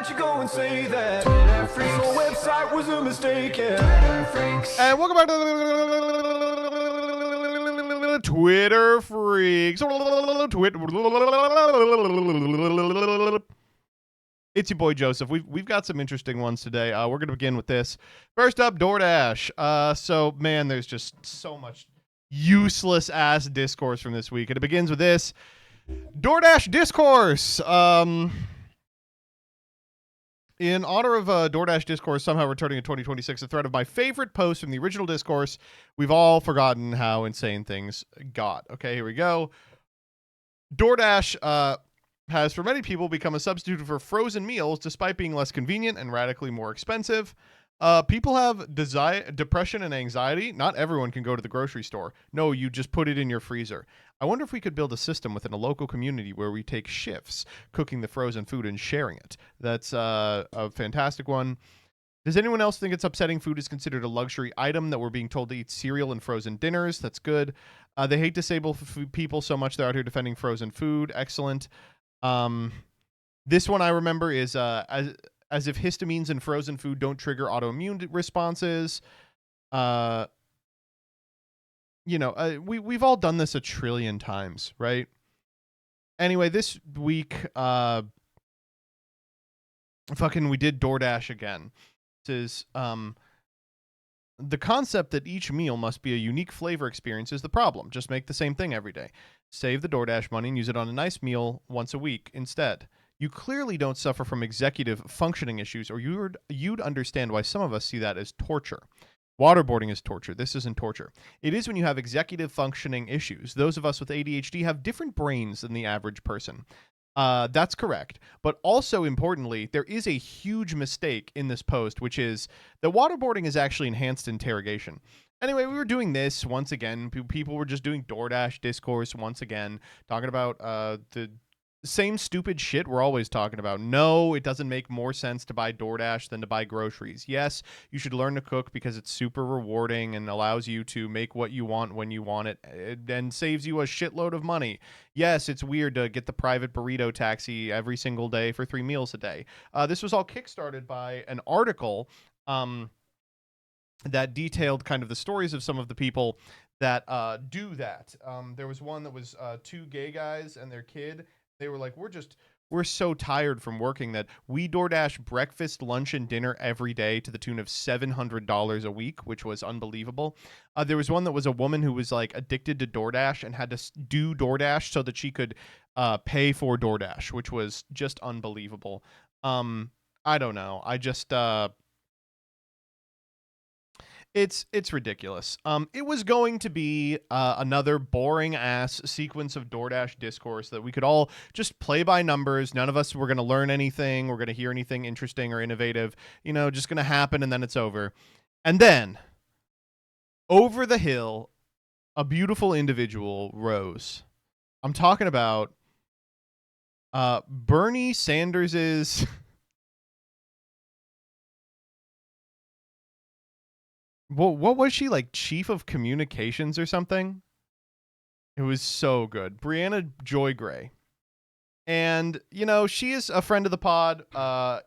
you go and say that Twitter Freax, the website was a mistake. Twitter Freax. And welcome back to Twitter Freaks. It's your boy Joseph. We've got some interesting ones today. We're going to begin with this. First up, DoorDash. So, man, there's just so much useless ass discourse from this week. And it begins with this. DoorDash discourse. In honor of DoorDash discourse somehow returning in 2026, a thread of my favorite posts from the original discourse. We've all forgotten how insane things got. Okay, here we go. DoorDash has, for many people, become a substitute for frozen meals, despite being less convenient and radically more expensive. People have depression and anxiety. Not everyone can go to the grocery store. No, you just put it in your freezer. I wonder if we could build a system within a local community where we take shifts cooking the frozen food and sharing it. That's a fantastic one. Does anyone else think it's upsetting food is considered a luxury item, that we're being told to eat cereal and frozen dinners? That's good. They hate disabled people so much they're out here defending frozen food. Excellent. This one I remember is as if histamines in frozen food don't trigger autoimmune responses. We've all done this a trillion times, right? Anyway, this week, we did DoorDash again. This is, the concept that each meal must be a unique flavor experience is the problem. Just make the same thing every day. Save the DoorDash money and use it on a nice meal once a week instead. You clearly don't suffer from executive functioning issues, or you'd understand why some of us see that as torture. Waterboarding is torture. This isn't torture. It is when you have executive functioning issues. Those of us with ADHD have different brains than the average person. That's correct. But also importantly, there is a huge mistake in this post, which is that waterboarding is actually enhanced interrogation. Anyway, we were doing this once again. People were just doing DoorDash discourse once again, talking about the same stupid shit we're always talking about. No, it doesn't make more sense to buy DoorDash than to buy groceries. Yes, you should learn to cook because it's super rewarding and allows you to make what you want when you want it, and saves you a shitload of money. Yes, it's weird to get the private burrito taxi every single day for 3 meals a day. This was all kickstarted by an article that detailed kind of the stories of some of the people that do that. There was one that was 2 gay guys and their kid. They were like, we're so tired from working that we DoorDash breakfast, lunch, and dinner every day to the tune of $700 a week, which was unbelievable. There was one that was a woman who was like addicted to DoorDash and had to do DoorDash so that she could pay for DoorDash, which was just unbelievable. I don't know. I just... It's ridiculous. It was going to be another boring ass sequence of DoorDash discourse that we could all just play by numbers. None of us were going to learn anything. We're going to hear anything interesting or innovative. Just going to happen and then it's over. And then, over the hill, a beautiful individual rose. I'm talking about Bernie Sanders's... What was she, like, chief of communications or something? It was so good. Brianna Joy Gray. And, she is a friend of the pod.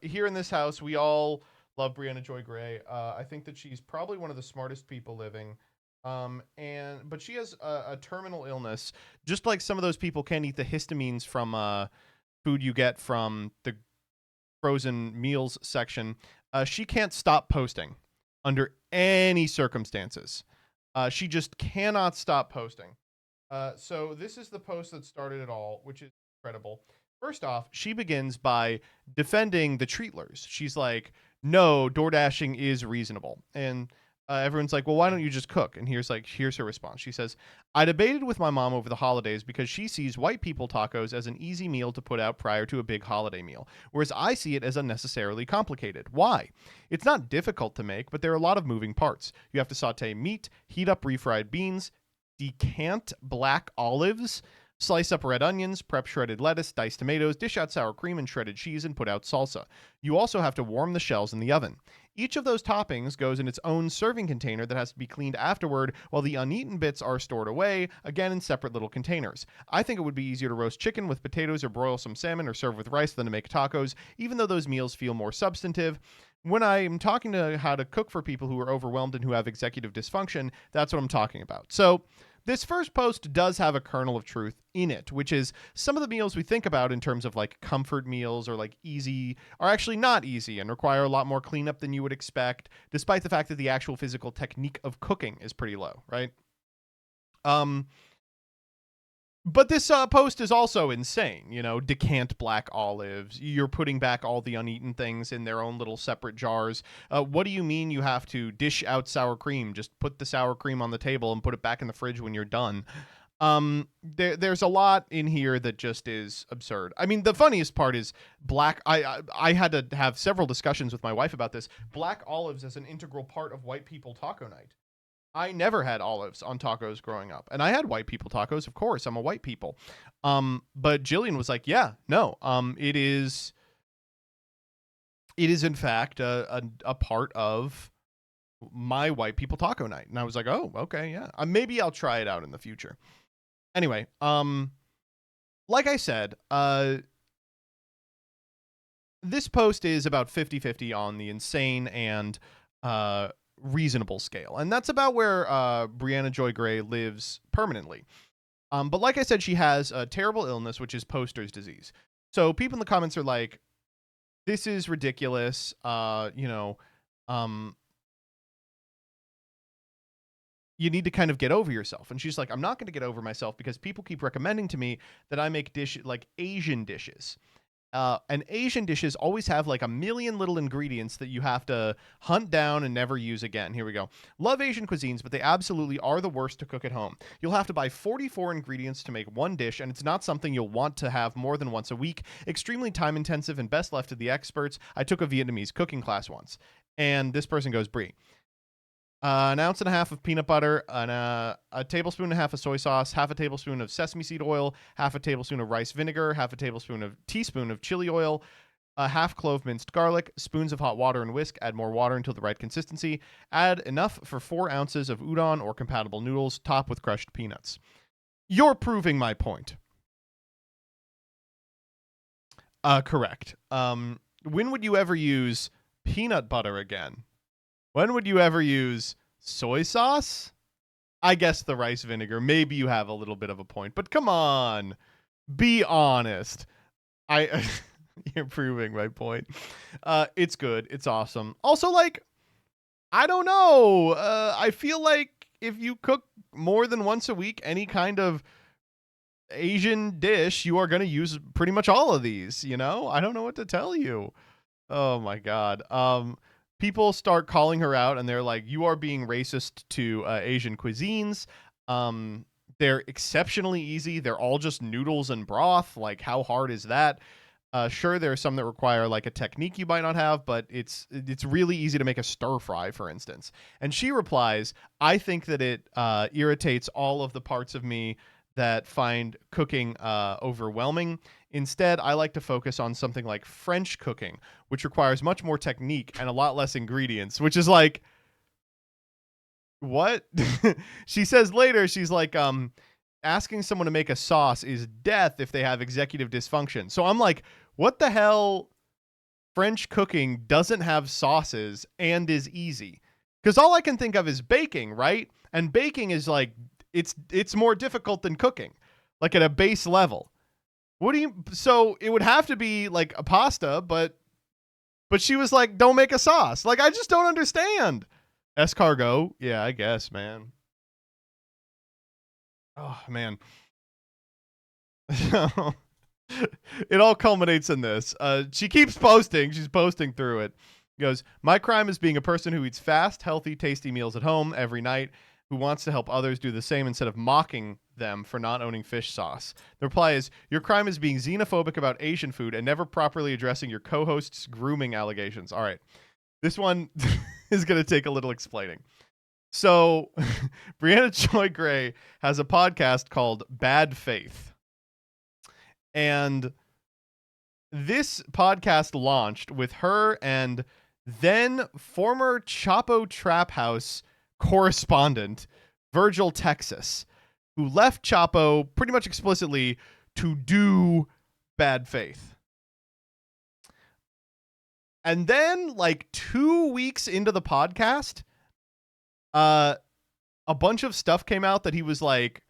Here in this house, we all love Brianna Joy Gray. I think that she's probably one of the smartest people living. But she has a terminal illness. Just like some of those people can't eat the histamines from food you get from the frozen meals section. She can't stop posting under any circumstances. She just cannot stop posting. So this is the post that started it all, which is incredible. First off, she begins by defending the treatlers. She's like, no, DoorDashing is reasonable. And everyone's like, well, why don't you just cook? And here's her response. She says, I debated with my mom over the holidays because she sees white people tacos as an easy meal to put out prior to a big holiday meal, whereas I see it as unnecessarily complicated. Why? It's not difficult to make, but there are a lot of moving parts. You have to saute meat, heat up refried beans, decant black olives, Slice up red onions, prep shredded lettuce, diced tomatoes, dish out sour cream and shredded cheese, and put out salsa. You also have to warm the shells in the oven. Each of those toppings goes in its own serving container that has to be cleaned afterward, while the uneaten bits are stored away, again in separate little containers. I think it would be easier to roast chicken with potatoes or broil some salmon or serve with rice than to make tacos, even though those meals feel more substantive. When I'm talking to how to cook for people who are overwhelmed and who have executive dysfunction, that's what I'm talking about. So this first post does have a kernel of truth in it, which is some of the meals we think about in terms of like comfort meals or like easy are actually not easy and require a lot more cleanup than you would expect, despite the fact that the actual physical technique of cooking is pretty low, right? But this post is also insane, decant black olives. You're putting back all the uneaten things in their own little separate jars. What do you mean you have to dish out sour cream? Just put the sour cream on the table and put it back in the fridge when you're done. There's a lot in here that just is absurd. I mean, the funniest part is I had to have several discussions with my wife about this. Black olives as an integral part of white people taco night. I never had olives on tacos growing up. And I had white people tacos, of course. I'm a white people. But Jillian was like, yeah, no. It is in fact a part of my white people taco night. And I was like, oh, okay, yeah. Maybe I'll try it out in the future. Anyway, like I said, this post is about 50-50 on the insane and reasonable scale, and that's about where Brianna Joy Gray lives permanently. But like I said, she has a terrible illness, which is Poster's disease. So people in the comments are like, this is ridiculous. You need to kind of get over yourself. And she's like, I'm not going to get over myself because people keep recommending to me that I make like Asian dishes. And Asian dishes always have like a million little ingredients that you have to hunt down and never use again. Here we go. Love Asian cuisines, but they absolutely are the worst to cook at home. You'll have to buy 44 ingredients to make one dish, and it's not something you'll want to have more than once a week. Extremely time intensive and best left to the experts. I took a Vietnamese cooking class once. And this person goes, Brie. An ounce and a half of peanut butter, a tablespoon and a half of soy sauce, half a tablespoon of sesame seed oil, half a tablespoon of rice vinegar, half a teaspoon of chili oil, a half clove minced garlic, spoons of hot water and whisk. Add more water until the right consistency. Add enough for 4 ounces of udon or compatible noodles. Top with crushed peanuts. You're proving my point. Correct. When would you ever use peanut butter again? When would you ever use soy sauce? I guess the rice vinegar. Maybe you have a little bit of a point, but come on, be honest. You're proving my point. It's good. It's awesome. Also, like, I don't know. I feel like if you cook more than once a week, any kind of Asian dish, you are going to use pretty much all of these, I don't know what to tell you. Oh my God. People start calling her out and they're like, you are being racist to Asian cuisines. They're exceptionally easy. They're all just noodles and broth. Like, how hard is that? Sure, there are some that require like a technique you might not have, but it's really easy to make a stir fry, for instance. And she replies, I think that it irritates all of the parts of me that find cooking overwhelming. Instead, I like to focus on something like French cooking, which requires much more technique and a lot less ingredients, which is like, what? She says later, she's like, asking someone to make a sauce is death if they have executive dysfunction. So I'm like, what the hell? French cooking doesn't have sauces and is easy. Because all I can think of is baking, right? And baking is like, it's more difficult than cooking, like at a base level. So it would have to be like a pasta, but she was like, don't make a sauce. Like, I just don't understand. Escargot. Yeah, I guess, man. Oh, man. It all culminates in this. She keeps posting. She's posting through it. Goes, my crime is being a person who eats fast, healthy, tasty meals at home every night, who wants to help others do the same instead of mocking them for not owning fish sauce. The reply is, your crime is being xenophobic about Asian food and never properly addressing your co-host's grooming allegations. All right. This one is going to take a little explaining. So, Brianna Joy Gray has a podcast called Bad Faith. And this podcast launched with her and then former Chapo Trap House correspondent Virgil Texas, who left Chapo pretty much explicitly to do Bad Faith. And then, like 2 weeks into the podcast, a bunch of stuff came out that he was like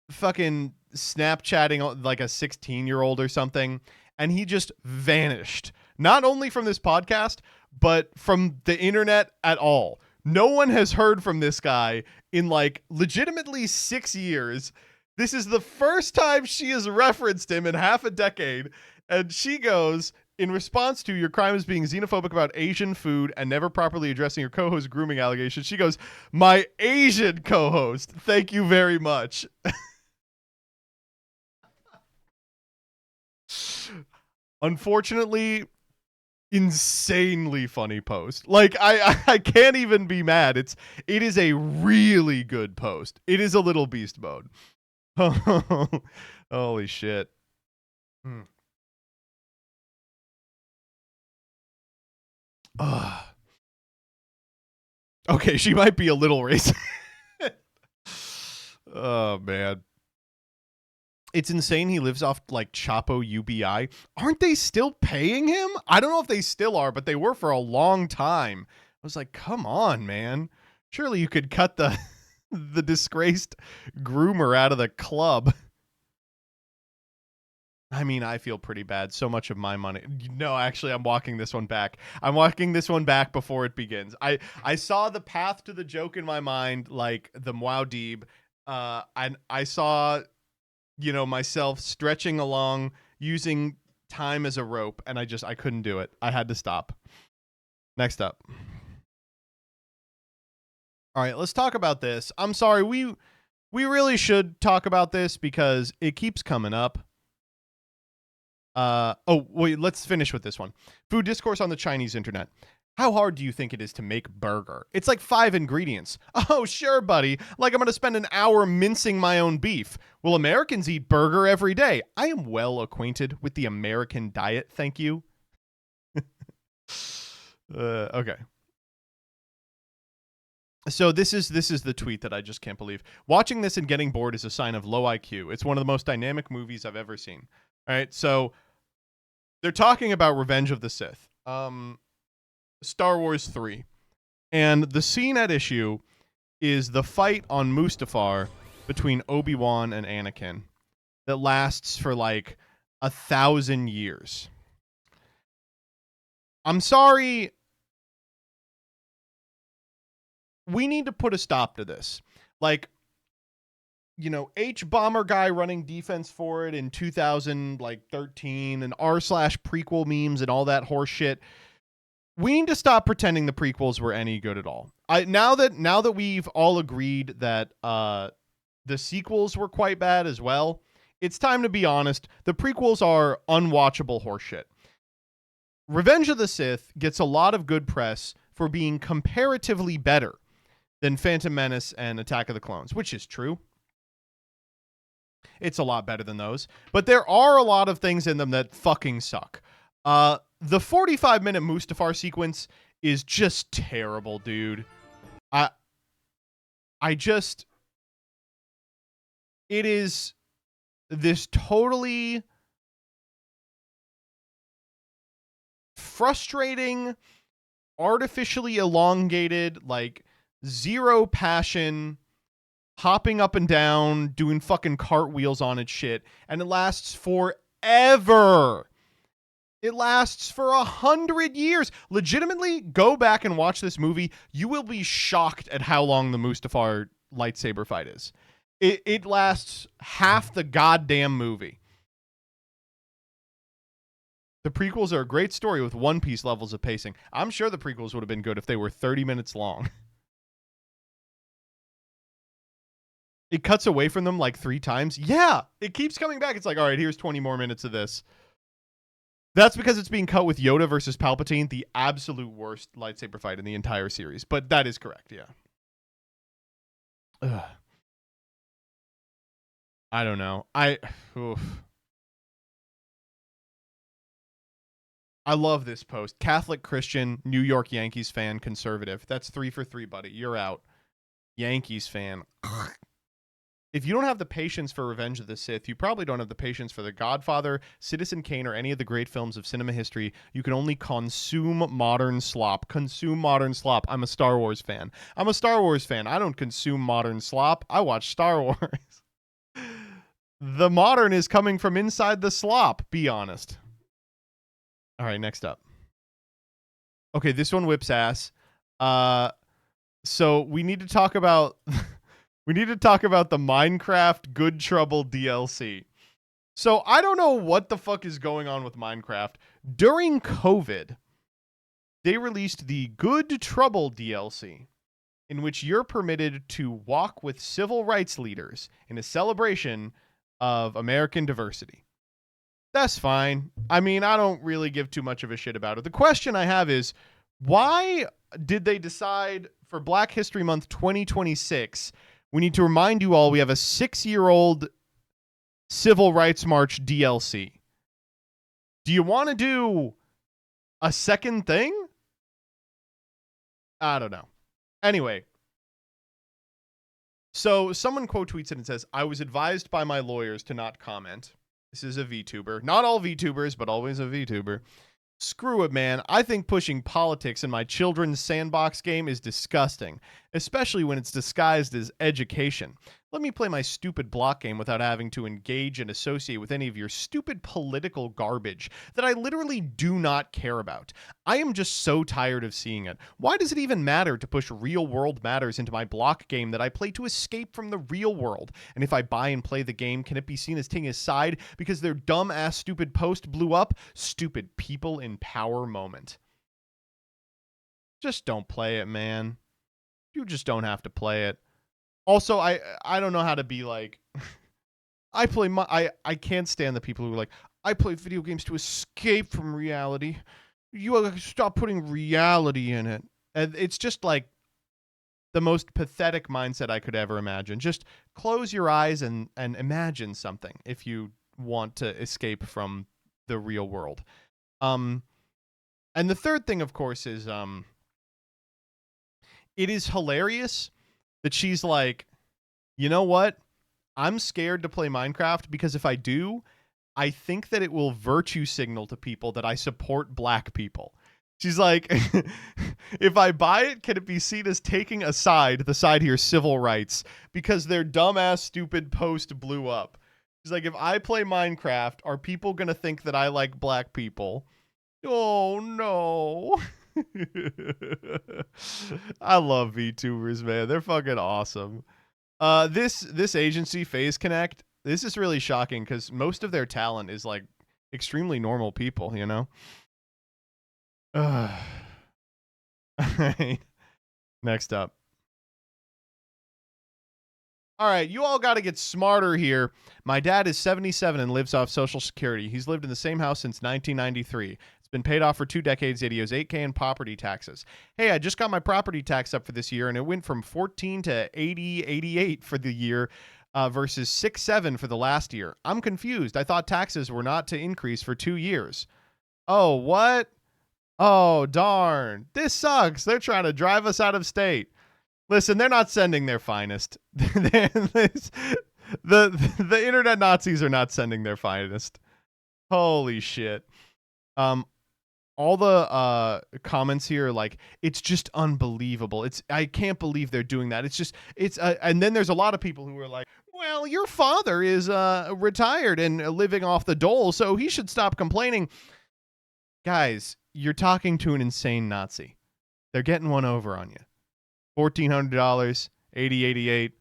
fucking Snapchatting like a 16-year-old or something, and he just vanished. Not only from this podcast, but from the internet at all. No one has heard from this guy in like legitimately 6 years. This is the first time she has referenced him in half a decade, and she goes, in response to your crime is being xenophobic about Asian food and never properly addressing your co-host grooming allegations, she goes, my Asian co-host, thank you very much. Unfortunately, insanely funny post. Like I can't even be mad. It is a really good post. It is a little beast mode. Holy shit. Okay, she might be a little racist. Oh man. It's insane he lives off like Chapo UBI. Aren't they still paying him? I don't know if they still are, but they were for a long time. I was like, come on, man. Surely you could cut the the disgraced groomer out of the club. I mean, I feel pretty bad. So much of my money. No, actually, I'm walking this one back. I'm walking this one back before it begins. I saw the path to the joke in my mind, like the Muad'Dib. And I saw, myself stretching along using time as a rope, and I couldn't do it. I had to stop. Next up. All right, let's talk about this. I'm sorry, we really should talk about this because it keeps coming up. Oh, wait, let's finish with this one. Food discourse on the Chinese internet. How hard do you think it is to make burger? It's like 5 ingredients. Oh, sure, buddy. Like I'm going to spend an hour mincing my own beef. Well, Americans eat burger every day. I am well acquainted with the American diet, thank you. Okay. So this is the tweet that I just can't believe. Watching this and getting bored is a sign of low IQ. It's one of the most dynamic movies I've ever seen. All right, so they're talking about Revenge of the Sith. Star Wars 3. And the scene at issue is the fight on Mustafar between Obi-Wan and Anakin that lasts for like 1,000 years. I'm sorry. We need to put a stop to this. Like, H-Bomber guy running defense for it in 2013 and r/prequel memes and all that horse shit. We need to stop pretending the prequels were any good at all. Now that we've all agreed that the sequels were quite bad as well, it's time to be honest. The prequels are unwatchable horseshit. Revenge of the Sith gets a lot of good press for being comparatively better than Phantom Menace and Attack of the Clones, which is true. It's a lot better than those. But there are a lot of things in them that fucking suck. The 45-minute Mustafar sequence is just terrible, dude. It is this totally frustrating, artificially elongated, like zero passion, hopping up and down, doing fucking cartwheels on it shit, and it lasts forever. It lasts for 100 years. Legitimately, go back and watch this movie. You will be shocked at how long the Mustafar lightsaber fight is. It lasts half the goddamn movie. The prequels are a great story with One Piece levels of pacing. I'm sure the prequels would have been good if they were 30 minutes long. It cuts away from them like 3 times. Yeah, it keeps coming back. It's like, all right, here's 20 more minutes of this. That's because it's being cut with Yoda versus Palpatine, the absolute worst lightsaber fight in the entire series. But that is correct, yeah. Ugh. I don't know. Oof. I love this post. Catholic Christian, New York Yankees fan, conservative. That's 3 for 3, buddy. You're out. Yankees fan. If you don't have the patience for Revenge of the Sith, you probably don't have the patience for The Godfather, Citizen Kane, or any of the great films of cinema history. You can only consume modern slop. Consume modern slop. I'm a Star Wars fan. I'm a Star Wars fan. I don't consume modern slop. I watch Star Wars. The modern is coming from inside the slop. Be honest. All right, next up. Okay, this one whips ass. So we need to talk about we need to talk about the Minecraft Good Trouble DLC. So I don't know what the fuck is going on with Minecraft. During COVID, they released the Good Trouble DLC, in which you're permitted to walk with civil rights leaders in a celebration of American diversity. That's fine. I mean, I don't really give too much of a shit about it. The question I have is, why did they decide for Black History Month 2026, we need to remind you all we have a 6-year-old Civil Rights March DLC? Do you want to do a second thing? I don't know. Anyway, so someone quote tweets it and says, I was advised by my lawyers to not comment. This is a VTuber. Not all VTubers, but always a VTuber. Screw it, man. I think pushing politics in my children's sandbox game is disgusting, especially when it's disguised as education. Let me play my stupid block game without having to engage and associate with any of your stupid political garbage that I literally do not care about. I am just so tired of seeing it. Why does it even matter to push real-world matters into my block game that I play to escape from the real world? And if I buy and play the game, can it be seen as taking a side because their dumb-ass stupid post blew up? Stupid people in power moment. Just don't play it, man. You just don't have to play it. Also, I don't know how to be like, I can't stand the people who are like, I play video games to escape from reality. You stop putting reality in it. And it's just like the most pathetic mindset I could ever imagine. Just close your eyes and imagine something if you want to escape from the real world. And the third thing, of course, is it is hilarious that she's like, you know what? I'm scared to play Minecraft because if I do, I think that it will virtue signal to people that I support black people. She's like, if I buy it, can it be seen as taking a side, the side here, civil rights, because their dumbass stupid post blew up. She's like, if I play Minecraft, are people going to think that I like black people? Oh, no. I love VTubers, man. They're fucking awesome. This agency, FaZe Connect, this is really shocking because most of their talent is like extremely normal people, you know? All right. Next up. All right, you all got to get smarter here. My dad is 77 and lives off Social Security. He's lived in the same house since 1993. Been paid off for 2 decades, yet he owes $8,000 in property taxes. Hey, I just got my property tax up for this year, and it went from 14 to 88 for the year versus 7 for the last year. I'm confused. I thought taxes were not to increase for 2 years. Oh, what? Oh, darn. This sucks. They're trying to drive us out of state. Listen, they're not sending their finest. The internet Nazis are not sending their finest. Holy shit. All the comments here are like, it's just unbelievable. I can't believe they're doing that. And then there's a lot of people who are like, well, your father is retired and living off the dole, so he should stop complaining. Guys, you're talking to an insane Nazi. They're getting one over on you. $1,400, 88.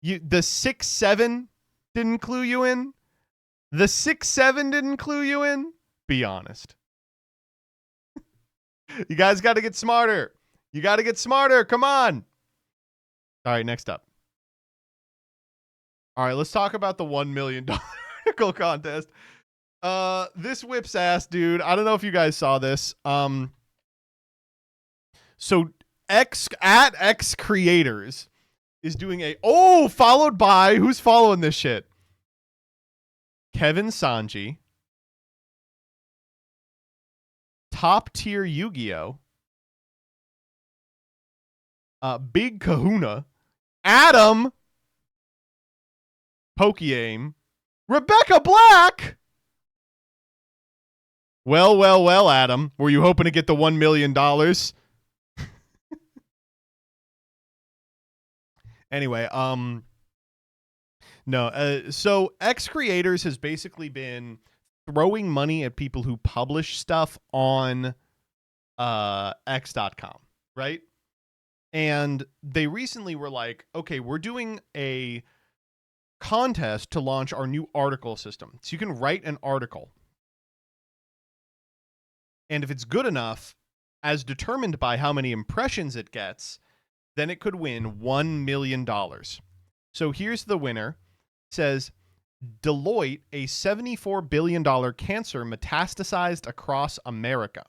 The 6'7" didn't clue you in? The 6'7" didn't clue you in? Be honest. You guys got to get smarter. You got to get smarter. Come on. All right, next up. All right, let's talk about the $1 million article contest. This whips ass, dude. I don't know if you guys saw this. So X Creators is doing followed by, who's following this shit? Kevin Sanji. Top Tier Yu-Gi-Oh, Big Kahuna, Adam, Pokeaim, Rebecca Black. Well, Adam. Were you hoping to get the $1 million? Anyway, no. So X Creators has basically been throwing money at people who publish stuff on X.com, right? And they recently were like, okay, we're doing a contest to launch our new article system. So you can write an article. And if it's good enough, as determined by how many impressions it gets, then it could win $1 million. So here's the winner. It says, Deloitte, a $74 billion cancer metastasized across America.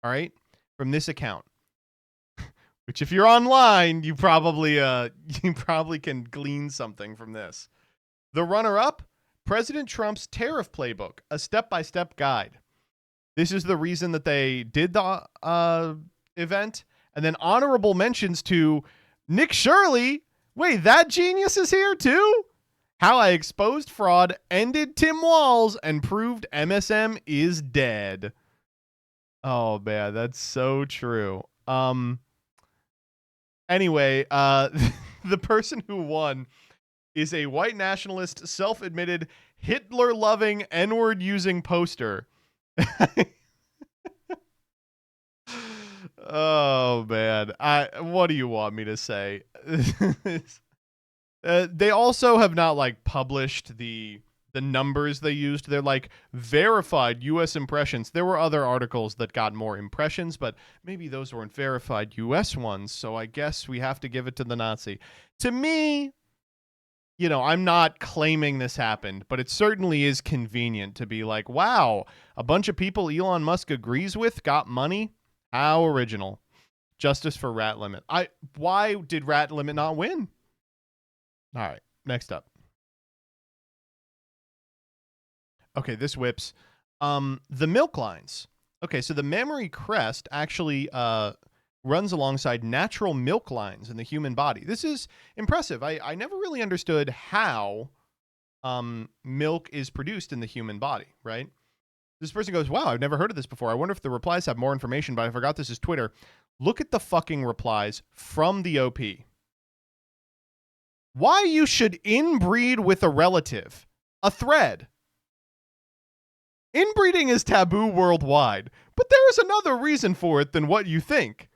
All right? From this account. Which if you're online, you probably can glean something from this. The runner-up, President Trump's tariff playbook, a step-by-step guide. This is the reason that they did the event. And then honorable mentions to Nick Shirley. Wait, that genius is here too? How I exposed fraud, ended Tim Walz, and proved MSM is dead. Oh, man, that's so true. Anyway, the person who won is a white nationalist, self-admitted, Hitler-loving, N-word-using poster. Oh, man. What do you want me to say? They also have not, like, published the numbers they used. They're, like, verified U.S. impressions. There were other articles that got more impressions, but maybe those weren't verified U.S. ones, so I guess we have to give it to the Nazi. To me, you know, I'm not claiming this happened, but it certainly is convenient to be like, wow, a bunch of people Elon Musk agrees with got money. How original. Justice for Rat Limit. Why did Rat Limit not win? All right, next up. Okay, this whips. The milk lines. Okay, so the mammary crest actually runs alongside natural milk lines in the human body. This is impressive. I never really understood how milk is produced in the human body, right? This person goes, wow, I've never heard of this before. I wonder if the replies have more information, but I forgot this is Twitter. Look at the fucking replies from the OP. Why you should inbreed with a relative. A thread. Inbreeding is taboo worldwide, but there is another reason for it than what you think.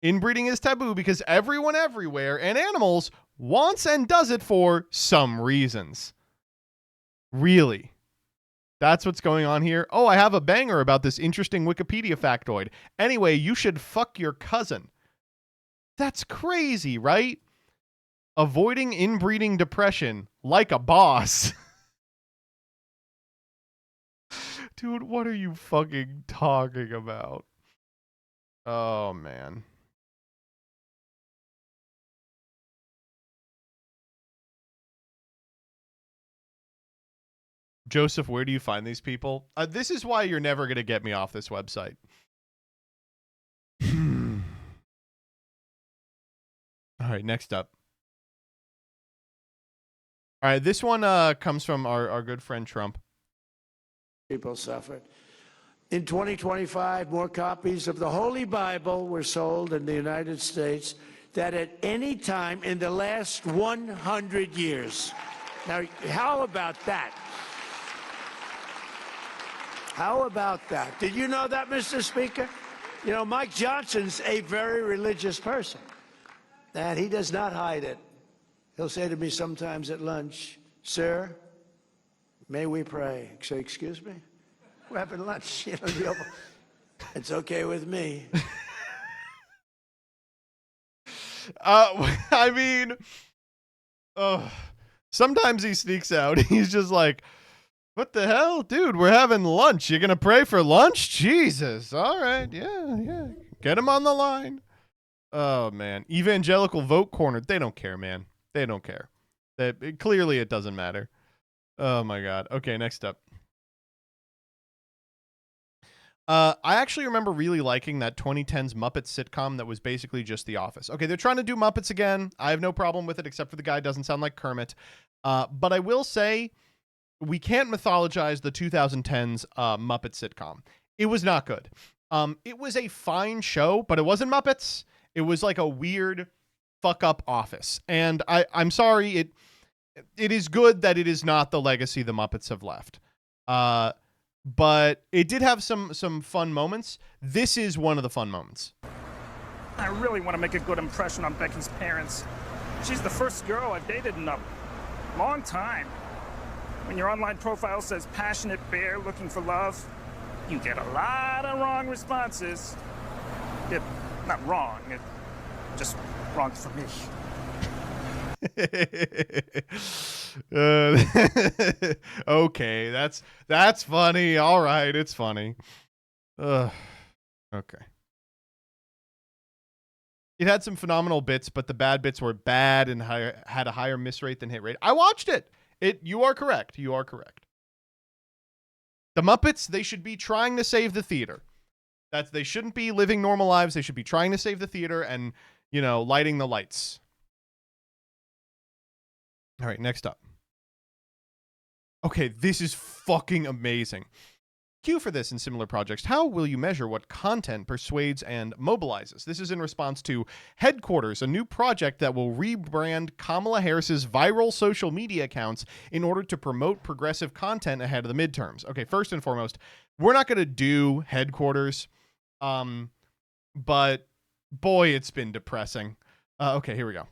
Inbreeding is taboo because everyone everywhere and animals wants and does it for some reasons. Really? That's what's going on here? Oh, I have a banger about this interesting Wikipedia factoid. Anyway, you should fuck your cousin. That's crazy, right? Avoiding inbreeding depression like a boss. Dude, what are you fucking talking about? Oh, man. Joseph, where do you find these people? This is why you're never going to get me off this website. All right, next up. All right, this one comes from our good friend Trump. People suffered. In 2025, more copies of the Holy Bible were sold in the United States than at any time in the last 100 years. Now, how about that? How about that? Did you know that, Mr. Speaker? You know, Mike Johnson's a very religious person, and he does not hide it. He'll say to me sometimes at lunch, sir, may we pray? I say, excuse me? We're having lunch. You know, it's okay with me. I mean, sometimes he sneaks out. He's just like, what the hell? Dude, we're having lunch. You gonna pray for lunch? Jesus. All right. Yeah. Get him on the line. Oh, man. Evangelical vote corner. They don't care, man. They don't care. Clearly, it doesn't matter. Oh, my God. Okay, next up. I actually remember really liking that 2010s Muppets sitcom that was basically just The Office. Okay, they're trying to do Muppets again. I have no problem with it, except for the guy doesn't sound like Kermit. But I will say, we can't mythologize the 2010s Muppet sitcom. It was not good. It was a fine show, but it wasn't Muppets. It was like a weird fuck up Office. And I'm sorry, it is good that it is not the legacy the Muppets have left. But it did have some fun moments. This is one of the fun moments. I really want to make a good impression on Becky's parents. She's the first girl I've dated in a long time. When your online profile says passionate bear looking for love, you get a lot of wrong responses. Not wrong, just wrong for me. Okay, that's funny. All right, it's funny. Okay. It had some phenomenal bits, but the bad bits were bad and had a higher miss rate than hit rate. I watched it. You are correct. You are correct. The Muppets, they should be trying to save the theater. They shouldn't be living normal lives. They should be trying to save the theater and, lighting the lights. All right, next up. Okay, this is fucking amazing. Cue for this and similar projects. How will you measure what content persuades and mobilizes? This is in response to Headquarters, a new project that will rebrand Kamala Harris's viral social media accounts in order to promote progressive content ahead of the midterms. Okay, first and foremost, we're not going to do Headquarters, but boy, it's been depressing. Okay, here we go.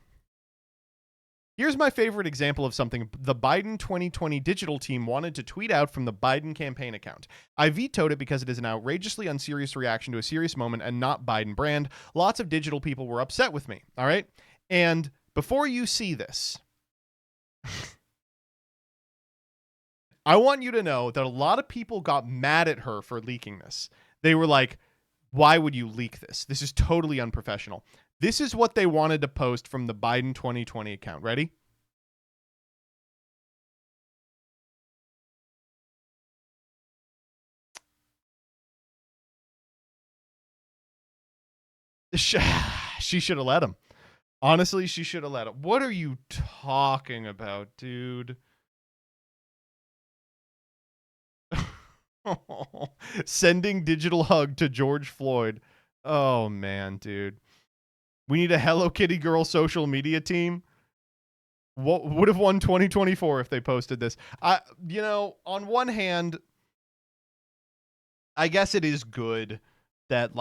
Here's my favorite example of something the Biden 2020 digital team wanted to tweet out from the Biden campaign account. I vetoed it because it is an outrageously unserious reaction to a serious moment and not Biden brand. Lots of digital people were upset with me, all right? And before you see this, I want you to know that a lot of people got mad at her for leaking this. They were like, why would you leak this? This is totally unprofessional. This is what they wanted to post from the Biden 2020 account. Ready? She should have let him. Honestly, she should have let him. What are you talking about, dude? Sending digital hug to George Floyd. Oh, man, dude. We need a Hello Kitty girl social media team. What would have won 2024 if they posted this? On one hand, I guess it is good that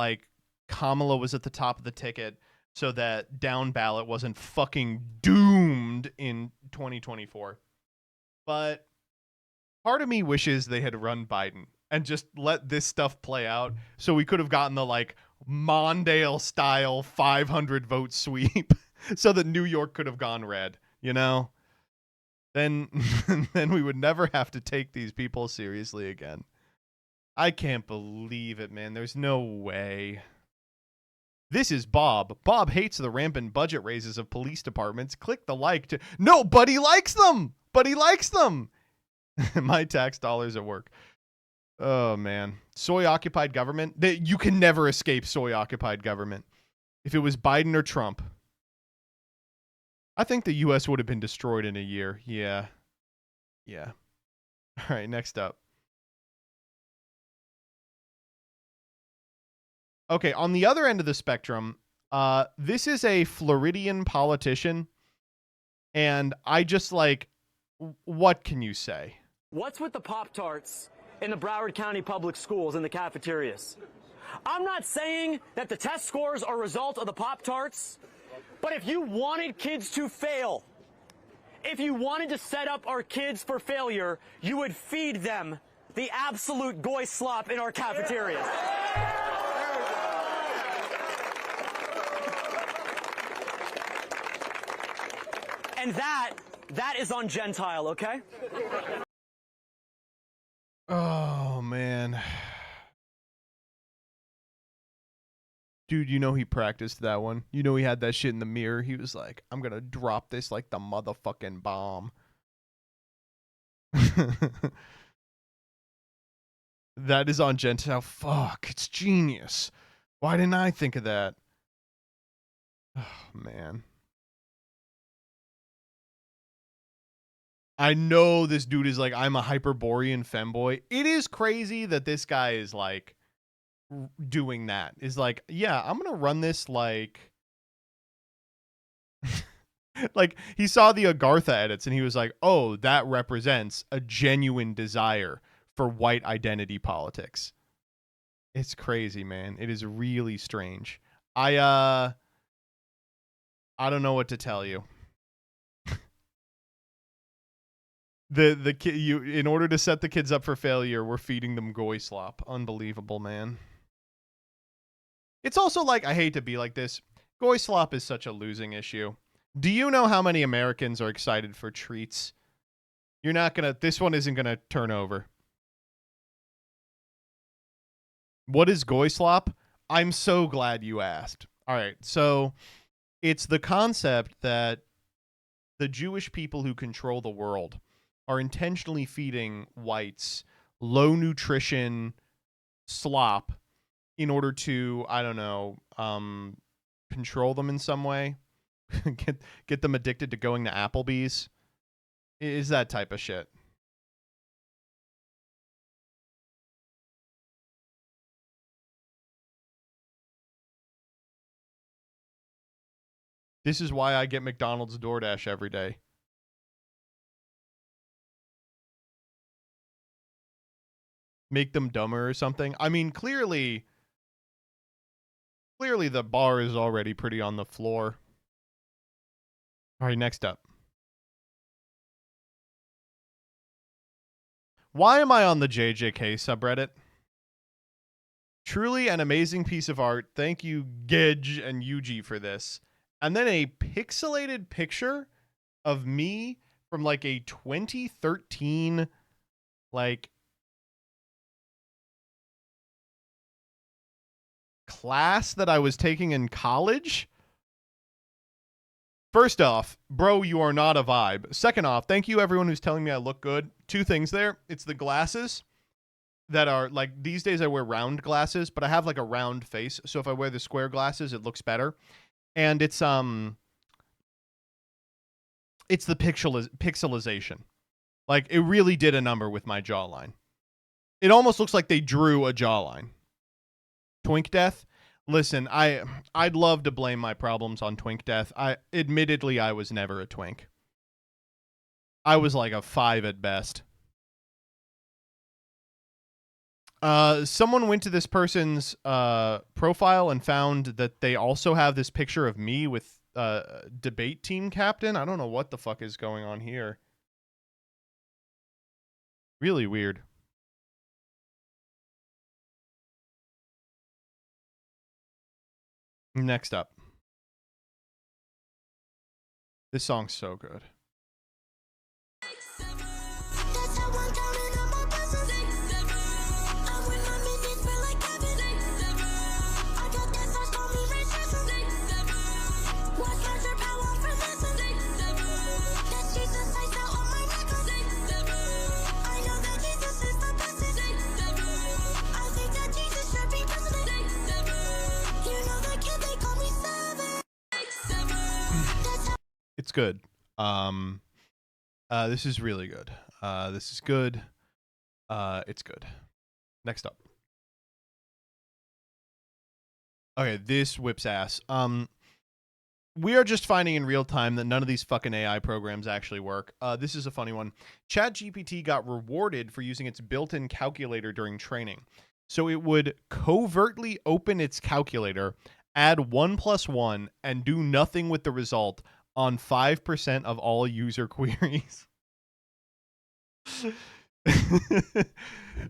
Kamala was at the top of the ticket so that down ballot wasn't fucking doomed in 2024. But part of me wishes they had run Biden and just let this stuff play out so we could have gotten the Mondale style 500 vote sweep so that New York could have gone red, then we would never have to take these people seriously again. I can't believe it, man. There's no way. This is Bob. Bob hates the rampant budget raises of police departments. Click the like to... No, but he likes them! But he likes them! My tax dollars at work. Oh, man. Soy-occupied government. You can never escape soy-occupied government. If it was Biden or Trump. I think the U.S. would have been destroyed in a year. Yeah. Yeah. All right, next up. Okay, on the other end of the spectrum, this is a Floridian politician, and I just what can you say? What's with the Pop-Tarts in the Broward County Public Schools in the cafeterias? I'm not saying that the test scores are a result of the Pop-Tarts, but if you wanted kids to fail, if you wanted to set up our kids for failure, you would feed them the absolute goy slop in our cafeterias. And that is on Gentile, okay? Oh, man. Dude, he practiced that one. He had that shit in the mirror. He was like, I'm going to drop this like the motherfucking bomb. That is on Gentile. Fuck, it's genius. Why didn't I think of that? Oh, man. I know this dude is like, I'm a Hyperborean femboy. It is crazy that this guy is like doing that. Is like, yeah, I'm going to run this like... like, he saw the Agartha edits and he was like, oh, that represents a genuine desire for white identity politics. It's crazy, man. It is really strange. I don't know what to tell you. The kid, you, in order to set the kids up for failure, we're feeding them goy slop. Unbelievable, man. It's also like, I hate to be like this. Goy slop is such a losing issue. Do you know how many Americans are excited for treats? You're not gonna, this one isn't gonna turn over. What is goy slop? I'm so glad you asked. All right, so it's the concept that the Jewish people who control the world are intentionally feeding whites low nutrition slop in order to, I don't know, control them in some way. get them addicted to going to Applebee's. Is that type of shit. This is why I get McDonald's DoorDash every day. Make them dumber or something. I mean, clearly the bar is already pretty on the floor. All right, next up. Why am I on the JJK subreddit? Truly an amazing piece of art. Thank you, Gedge and Yuji, for this. And then a pixelated picture of me from like a 2013, like, class that I was taking in college. First off, bro, you are not a vibe. Second off, thank you everyone who's telling me I look good. Two things there. It's the glasses that are like, these days I wear round glasses, but I have like a round face. So if I wear the square glasses, it looks better. And it's the pixelization. Like, it really did a number with my jawline. It almost looks like they drew a jawline. Twink death. Listen, I'd love to blame my problems on twink death. Admittedly, I was never a twink. I was like a 5 at best. Someone went to this person's profile and found that they also have this picture of me with debate team captain. I don't know what the fuck is going on here. Really weird. Next up. This song's so good. It's good. This is really good. This is good. It's good. Next up. Okay, this whips ass. We are just finding in real time that none of these fucking AI programs actually work. This is a funny one. ChatGPT got rewarded for using its built-in calculator during training. So it would covertly open its calculator, add 1 + 1, and do nothing with the result on 5% of all user queries.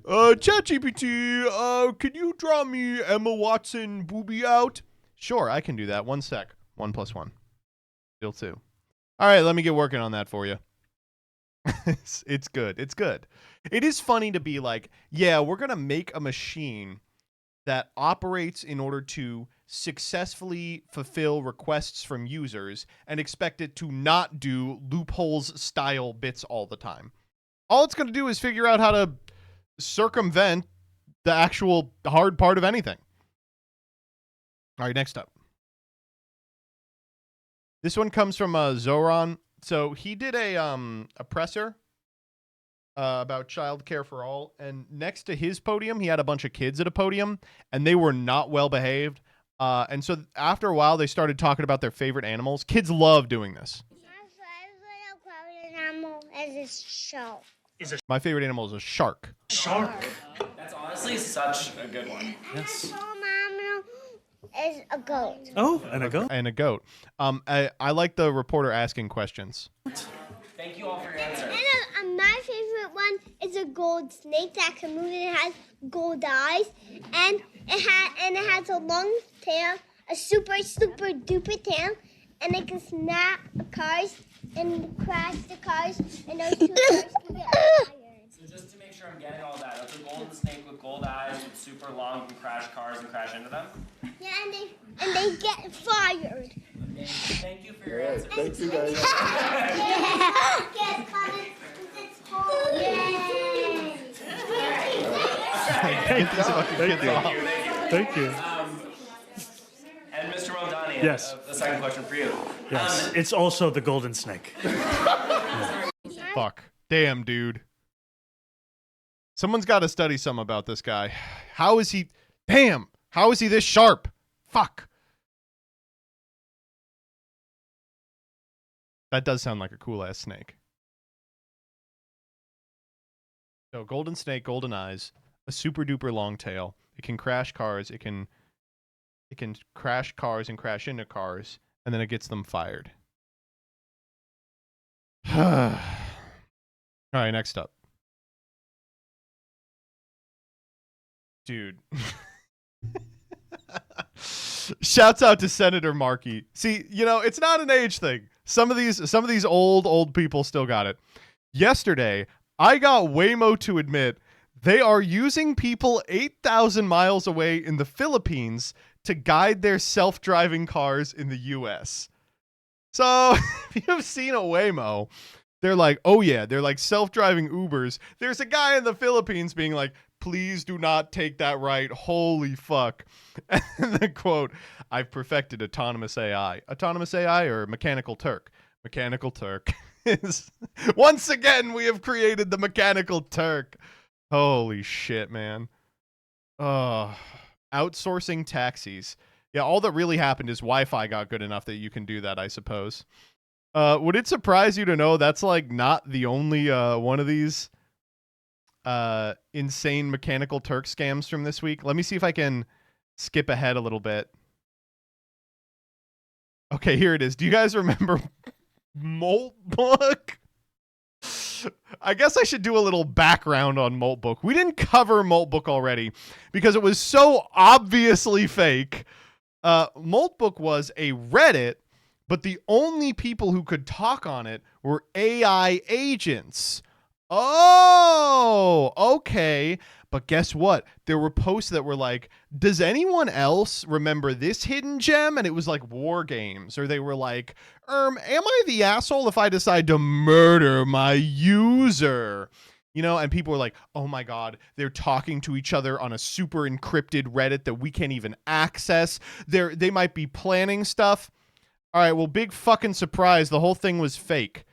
ChatGPT, can you draw me Emma Watson boobie out? Sure, I can do that. 1 sec. 1 + 1. Still 2. All right, let me get working on that for you. It's good. It's good. It is funny to be like, yeah, we're going to make a machine that operates in order to successfully fulfill requests from users and expect it to not do loopholes style bits all the time. All it's going to do is figure out how to circumvent the actual hard part of anything. All right, next up. This one comes from Zoran. So he did a presser about child care for all, and next to his podium, he had a bunch of kids at a podium, and they were not well behaved. And so after a while, they started talking about their favorite animals. Kids love doing this. My favorite animal is a shark. My favorite animal is a shark. Shark. That's honestly such a good one. Yes. Animal is a goat. Oh, and a goat. And a goat. I like the reporter asking questions. Thank you all for your answers. And my favorite one is a gold snake that can move, and it has gold eyes, and it has a long tail, a super duper tail, and it can snap cars and crash the cars, and those two cars can get fired. So just to make sure I'm getting all that, that's a golden snake with gold eyes with super long, can crash cars and crash into them? Yeah, and they get fired. Thank you for your answers. Thank you, guys. Get these fucking kids off. Thank you. And Mr. Mondani, Yes. a second question for you. Yes, it's also the golden snake. Fuck. Damn, dude. Someone's got to study some about this guy. How is he... Damn! How is he this sharp? Fuck. That does sound like a cool-ass snake. So, golden snake, golden eyes, a super-duper long tail. It can crash cars. It can crash cars and crash into cars, and then it gets them fired. All right, next up. Dude. Shouts out to Senator Markey. See, you know, it's not an age thing. Some of these old people still got it. Yesterday, I got Waymo to admit they are using people 8,000 miles away in the Philippines to guide their self-driving cars in the US. So, if you've seen a Waymo, they're like, oh yeah, they're like self-driving Ubers. There's a guy in the Philippines being like, please do not take that right. Holy fuck. And the quote, I've perfected autonomous AI. Autonomous AI or Mechanical Turk? Mechanical Turk is... Once again, we have created the Mechanical Turk. Holy shit, man. Outsourcing taxis. Yeah, all that really happened is Wi-Fi got good enough that you can do that, I suppose. Would it surprise you to know that's like not the only one of these insane Mechanical Turk scams from this week? Let me see if I can skip ahead a little bit. Okay, here it is. Do you guys remember Moltbook? I guess I should do a little background on Moltbook. We didn't cover Moltbook already because it was so obviously fake. Moltbook was a Reddit, but the only people who could talk on it were AI agents. Oh, okay. But guess what? There were posts that were like, does anyone else remember this hidden gem? And it was like war games. Or they were like, am I the asshole if I decide to murder my user? You know, and people were like, oh my God, they're talking to each other on a super encrypted Reddit that we can't even access. They might be planning stuff. All right, well, big fucking surprise. The whole thing was fake.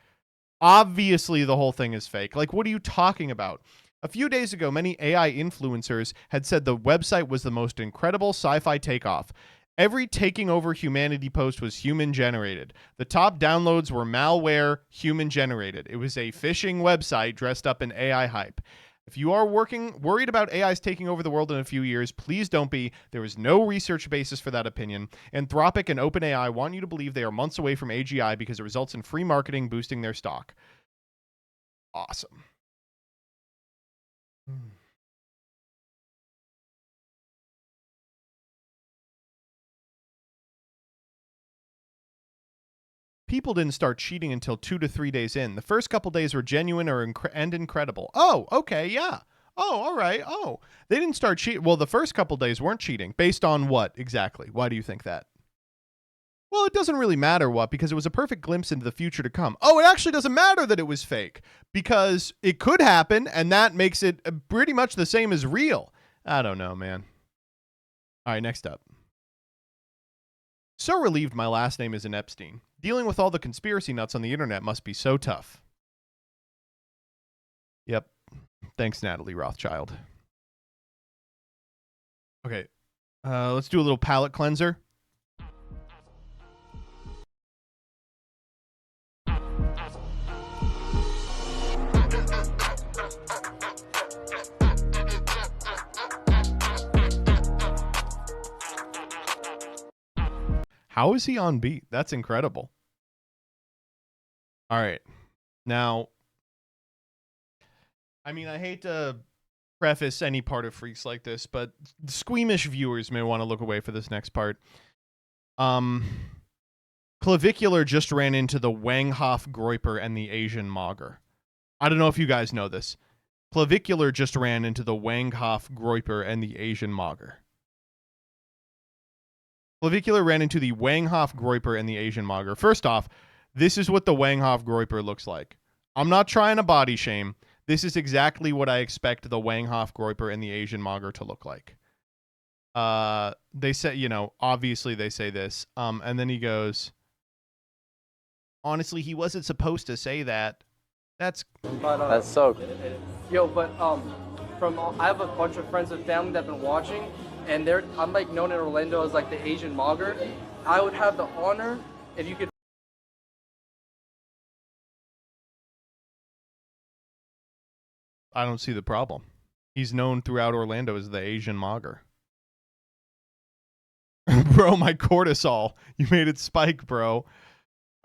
Obviously, the whole thing is fake. Like, what are you talking about? A few days ago, many AI influencers had said the website was the most incredible sci-fi takeoff. Every taking over humanity post was human-generated. The top downloads were malware, human-generated. It was a phishing website dressed up in AI hype. If you are worried about AIs taking over the world in a few years, please don't be. There is no research basis for that opinion. Anthropic and OpenAI want you to believe they are months away from AGI because it results in free marketing boosting their stock. Awesome. People didn't start cheating until 2 to 3 days in. The first couple days were genuine and incredible. Oh, okay, yeah. Oh, all right. Oh, they didn't start cheating. Well, the first couple days weren't cheating. Based on what exactly? Why do you think that? Well, it doesn't really matter what, because it was a perfect glimpse into the future to come. Oh, it actually doesn't matter that it was fake, because it could happen, and that makes it pretty much the same as real. I don't know, man. All right, next up. So relieved my last name isn't Epstein. Dealing with all the conspiracy nuts on the internet must be so tough. Yep. Thanks, Natalie Rothschild. Okay. Let's do a little palate cleanser. How is he on beat? That's incredible. All right. Now, I mean, I hate to preface any part of Freax like this, but squeamish viewers may want to look away for this next part. Clavicular just ran into the Wanghoff Groiper and the Asian Mogger. I don't know if you guys know this. Clavicular just ran into the Wanghoff Groiper and the Asian Mogger. Clavicular ran into the Wanghoff Groiper and the Asian Mogger. First off, this is what the Wanghoff Groiper looks like. I'm not trying to body shame. This is exactly what I expect the Wanghoff Groiper and the Asian Mogger to look like. They say, you know, obviously they say this. And then he goes, honestly, he wasn't supposed to say that. That's so. Yo, but I have a bunch of friends and family that have been watching, and I'm like known in Orlando as like the Asian Mogger. I would have the honor if you could. I don't see the problem. He's known throughout Orlando as the Asian Mogger. Bro, my cortisol. You made it spike, bro.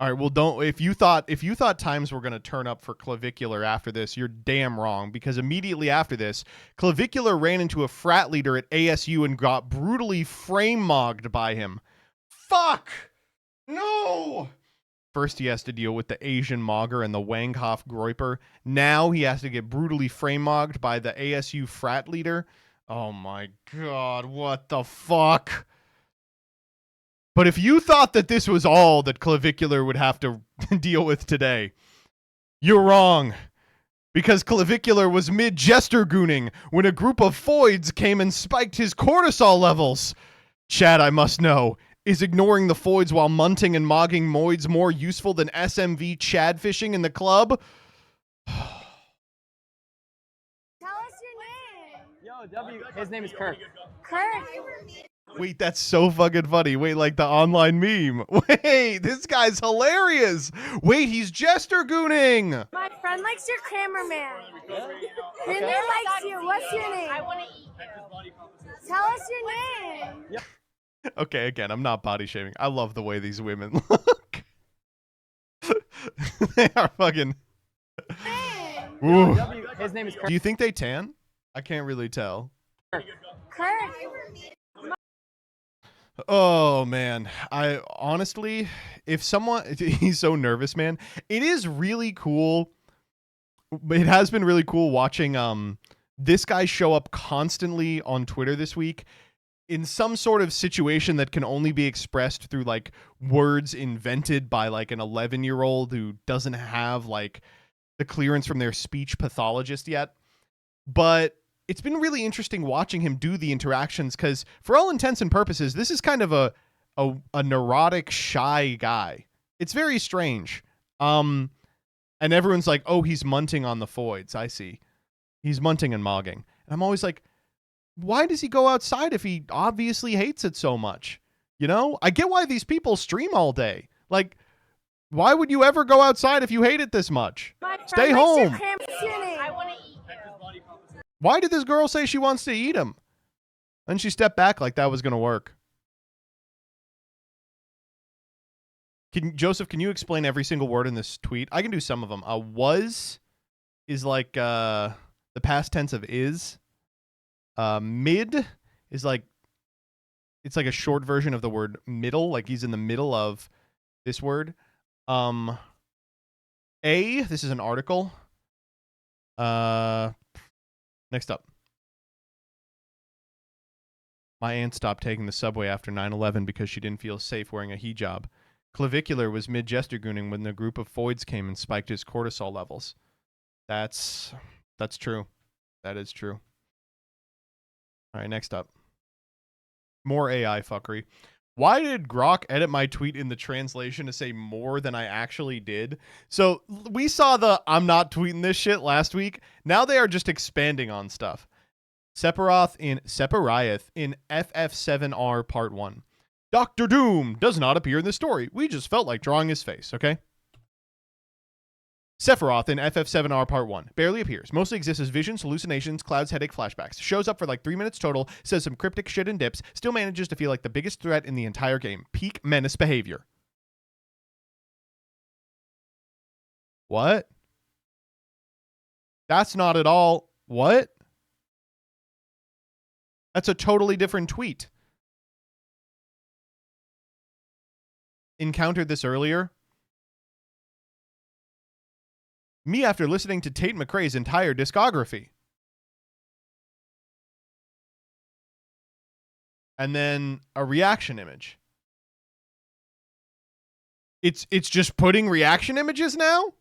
All right, well, don't. If you thought times were going to turn up for Clavicular after this, you're damn wrong, because immediately after this, Clavicular ran into a frat leader at ASU and got brutally frame-mogged by him. Fuck! No! First, he has to deal with the Asian Mogger and the Wanghoff Groiper. Now he has to get brutally frame-mogged by the ASU frat leader. Oh my god, what the fuck? But if you thought that this was all that Clavicular would have to deal with today, you're wrong. Because Clavicular was mid-JESTERGOONing when a group of foids came and spiked his cortisol levels. Chad, I must know, is ignoring the foids while munting and mogging moids more useful than SMV Chad fishing in the club? Tell us your name. Yo, W. His name is Kirk. Kirk. Wait, that's so fucking funny. Wait, like the online meme. Wait, this guy's hilarious. Wait, he's JESTERGOONing. My friend likes your cameraman. Your name likes you. What's your name? I want to eat you. Tell us your name. Okay, again, I'm not body shaming. I love the way these women look. They are fucking. Ooh. His name is Kirk. Do you think they tan? I can't really tell. Kirk. Oh man, I honestly, if someone, he's so nervous, man. It is really cool. It has been really cool watching this guy show up constantly on Twitter this week in some sort of situation that can only be expressed through like words invented by like an 11-year-old who doesn't have like the clearance from their speech pathologist yet. But it's been really interesting watching him do the interactions because for all intents and purposes, this is kind of a neurotic, shy guy. It's very strange. And everyone's like, oh, he's munting on the foids. I see. He's munting and mogging. And I'm always like, why does he go outside if he obviously hates it so much? You know, I get why these people stream all day. Like, why would you ever go outside if you hate it this much? Stay home. I want to eat you. Why did this girl say she wants to eat him? And she stepped back like that was going to work. Joseph, can you explain every single word in this tweet? I can do some of them. Was is like the past tense of is. Mid is like, it's like a short version of the word middle. Like he's in the middle of this word. A, this is an article. Next up. My aunt stopped taking the subway after 9/11 because she didn't feel safe wearing a hijab. Clavicular was mid-JESTERGOONing when the group of foids came and spiked his cortisol levels. That's true. That is true. All right, next up. More AI fuckery. Why did Grok edit my tweet in the translation to say more than I actually did? So we saw the I'm not tweeting this shit last week. Now they are just expanding on stuff. Sephiroth in FF7R Part 1. Dr. Doom does not appear in the story. We just felt like drawing his face, okay? Sephiroth in FF7R Part 1 barely appears. Mostly exists as visions, hallucinations, clouds, headache, flashbacks. Shows up for like 3 minutes total, says some cryptic shit and dips, still manages to feel like the biggest threat in the entire game. Peak menace behavior. What? That's not at all. What? That's a totally different tweet. Encountered this earlier. Me after listening to Tate McRae's entire discography. And then a reaction image. It's just putting reaction images now?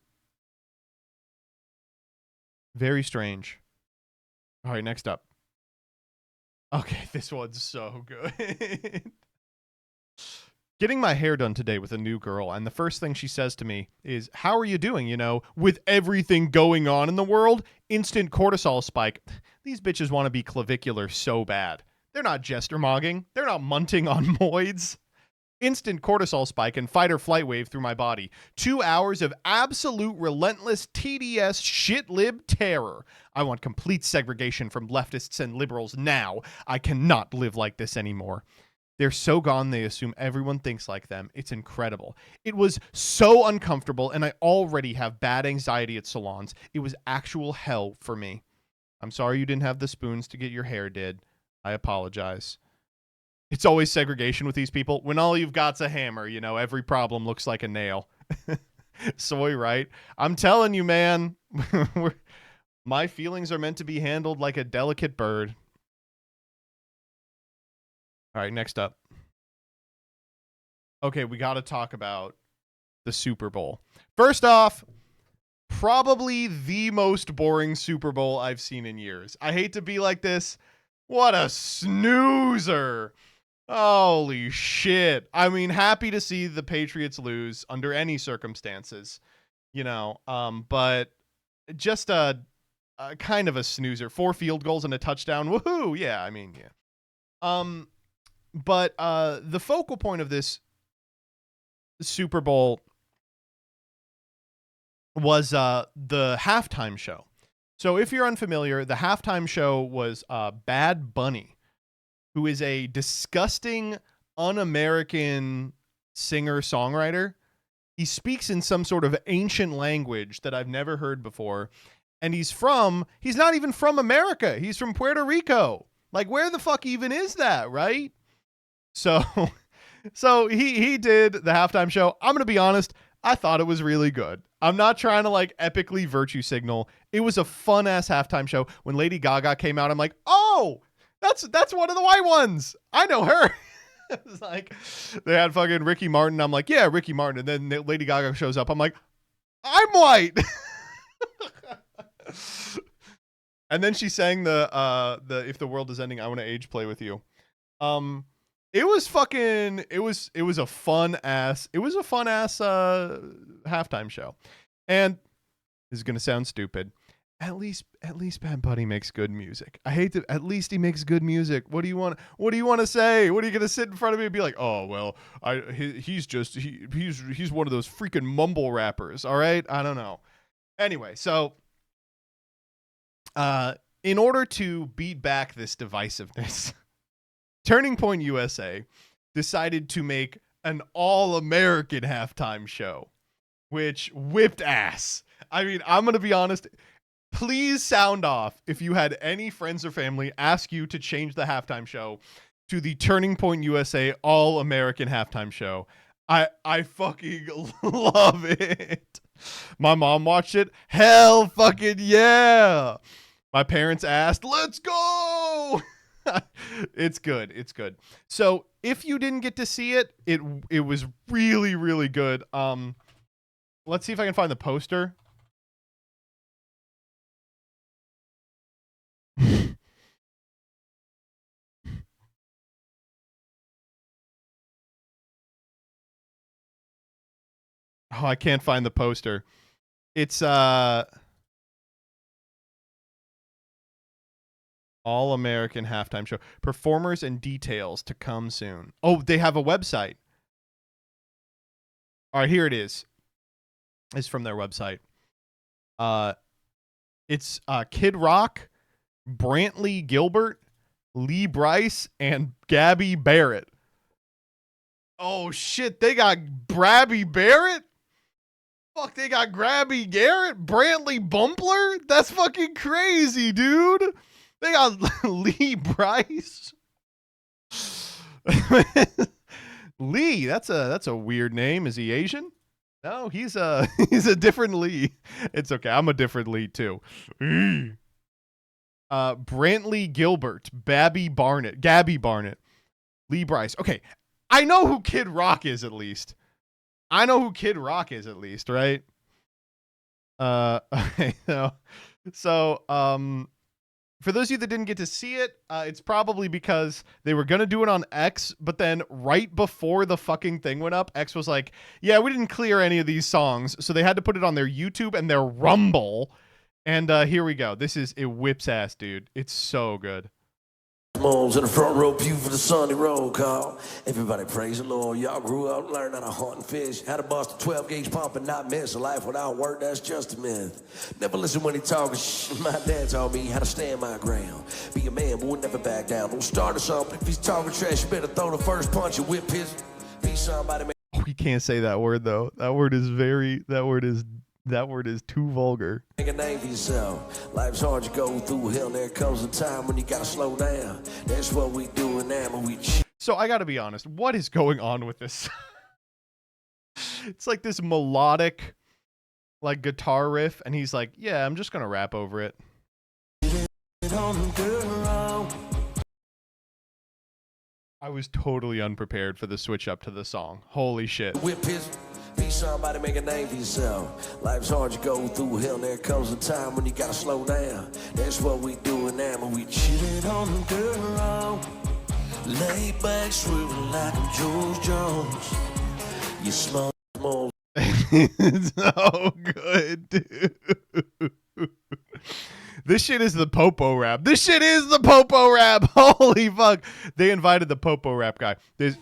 Very strange. All right, next up. Okay, this one's so good. Getting my hair done today with a new girl, and the first thing she says to me is, how are you doing, you know, with everything going on in the world? Instant cortisol spike. These bitches want to be clavicular so bad. They're not jester mogging. They're not munting on moids. Instant cortisol spike and fight or flight wave through my body. 2 hours of absolute relentless TDS shit-lib terror. I want complete segregation from leftists and liberals now. I cannot live like this anymore. They're so gone, they assume everyone thinks like them. It's incredible. It was so uncomfortable, and I already have bad anxiety at salons. It was actual hell for me. I'm sorry you didn't have the spoons to get your hair did. I apologize. It's always segregation with these people. When all you've got's a hammer, you know, every problem looks like a nail. Soy, right? I'm telling you, man. My feelings are meant to be handled like a delicate bird. All right, next up. Okay, we got to talk about the Super Bowl. First off, probably the most boring Super Bowl I've seen in years. I hate to be like this. What a snoozer. Holy shit. I mean, happy to see the Patriots lose under any circumstances, you know, but just a kind of a snoozer. 4 field goals and a touchdown. Woohoo. Yeah, I mean, yeah. But the focal point of this Super Bowl was the halftime show. So if you're unfamiliar, the halftime show was Bad Bunny, who is a disgusting, un-American singer-songwriter. He speaks in some sort of ancient language that I've never heard before. And he's not even from America. He's from Puerto Rico. Like, where the fuck even is that, right? So he did the halftime show. I'm going to be honest. I thought it was really good. I'm not trying to like epically virtue signal. It was a fun ass halftime show. When Lady Gaga came out, I'm like, oh, that's one of the white ones. I know her. It was like they had fucking Ricky Martin. I'm like, yeah, Ricky Martin. And then Lady Gaga shows up. I'm like, I'm white. And then she sang the If the World Is Ending, I Want to Age Play With You. It was a fun ass halftime show. And this is going to sound stupid. At least Bad Bunny makes good music. I hate that. At least he makes good music. What do you want to say? What are you going to sit in front of me and be like, "Oh, well, he's one of those freaking mumble rappers." All right? I don't know. Anyway, so in order to beat back this divisiveness, Turning Point USA decided to make an all-American halftime show, which whipped ass. I mean, I'm going to be honest. Please sound off if you had any friends or family ask you to change the halftime show to the Turning Point USA all-American halftime show. I fucking love it. My mom watched it. Hell fucking yeah. My parents asked, let's go. It's good. It's good. So if you didn't get to see it, it was really, really good. Let's see if I can find the poster. Oh, I can't find the poster. It's All-American Halftime Show. Performers and details to come soon. Oh, they have a website. All right, here it is. It's from their website. It's Kid Rock, Brantley Gilbert, Lee Bryce, and Gabby Barrett. Oh, shit. They got Brabby Barrett? Fuck, they got Grabby Garrett? Brantley Bumpler? That's fucking crazy, dude. They got Lee Bryce. Lee, that's a weird name. Is he Asian? No, he's a different Lee. It's okay. I'm a different Lee too. Brantley Gilbert, Gabby Barnett, Lee Bryce. Okay, I know who Kid Rock is at least. Right? Okay, so for those of you that didn't get to see it, it's probably because they were going to do it on X, but then right before the fucking thing went up, X was like, yeah, we didn't clear any of these songs, so they had to put it on their YouTube and their Rumble. And here we go. It whips ass, dude. It's so good. Moles in the front row pew for the Sunday roll call. Everybody praise the Lord. Y'all grew up learning how to hunt and fish. How to bust a 12 gauge pump and not miss. A life without work, that's just a myth. Never listen when he talking shh. My dad taught me how to stand my ground. Be a man, boy, never back down. Don't start or something. If he's talking trash, you better throw the first punch and whip his. Be somebody. We can't say that word though. That word is too vulgar. Make a name for yourself. Life's hard, you go through hell. There comes a time when you gotta slow down. That's what we do now, but we. So I gotta be honest. What is going on with this? It's like this melodic, like guitar riff, and he's like, "Yeah, I'm just gonna rap over it." I was totally unprepared for the switch up to the song. Holy shit. Whip his. Be somebody, make a name for yourself. Life's hard, you go through hell. There comes a time when you gotta slow down. That's what we do now, but we cheated on the girl. Lay back, swiveling like I'm George Jones. You small. It's so good, dude. This shit is the Popo rap. Holy fuck. They invited the Popo rap guy. There's...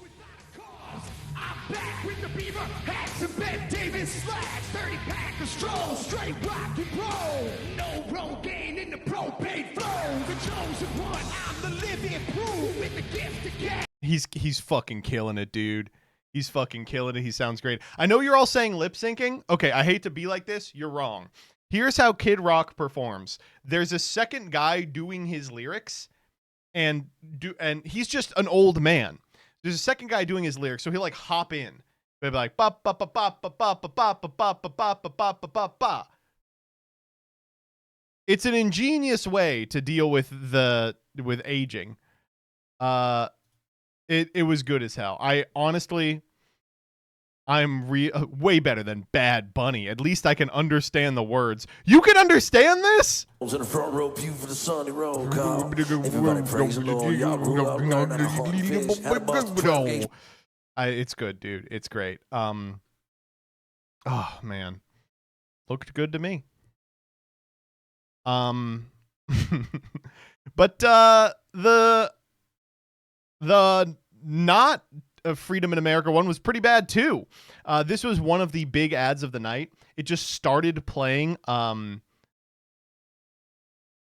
Straight rock and roll. No Rogaine in the propane flow. The chosen one, I'm the living proof with the gift to get. He's fucking killing it, dude. He's fucking killing it. He sounds great. I know you're all saying lip syncing. Okay, I hate to be like this. You're wrong. Here's how Kid Rock performs. There's a second guy doing his lyrics, and he's just an old man. There's a second guy doing his lyrics, so he'll like hop in. They'll be like ba ba ba ba ba ba ba ba ba ba ba ba ba ba ba ba. It's an ingenious way to deal with aging. It was good as hell. I'm way better than Bad Bunny. At least I can understand the words. You can understand this? In the front row pew for the Sunday roll call. Everybody praise the Lord. Y'all grew up learning how to hunt and fish. How to bust a 12 gauge. It's good, dude. It's great. Oh man, looked good to me. But the not Freedom in America one was pretty bad too. This was one of the big ads of the night. It just started playing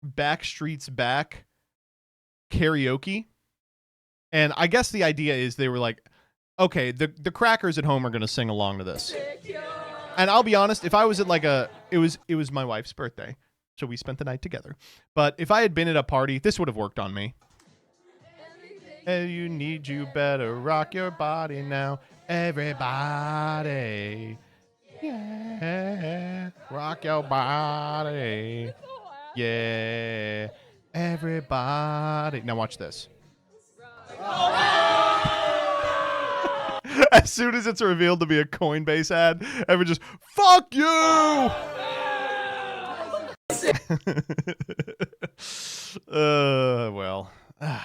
Backstreet's Back karaoke, and I guess the idea is they were like, okay, the crackers at home are gonna sing along to this. And I'll be honest, if I was at like it was my wife's birthday, so we spent the night together. But if I had been at a party, this would have worked on me. Hey, you better rock your body now, everybody. Yeah, rock your body. Yeah, everybody. Now watch this. As soon as it's revealed to be a Coinbase ad, everyone just, fuck you!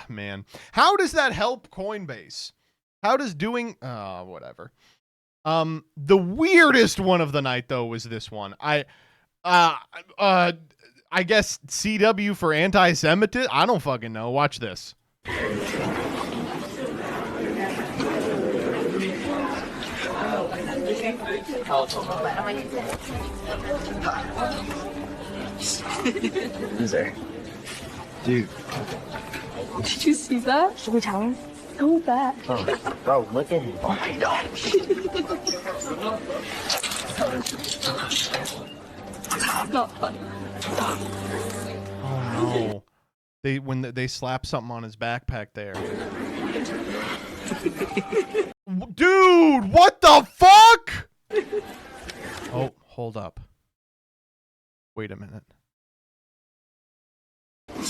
Man. How does that help Coinbase? How does doing... whatever. The weirdest one of the night though was this one. I guess CW for anti-Semitism. I don't fucking know. Watch this. Loser. Dude. Did you see that? Should we tell him? So bad. Oh, bro, look at him. Oh my god. Not fun. Oh no. They slap something on his backpack there. Dude, what the fuck? Oh, hold up. Wait a minute.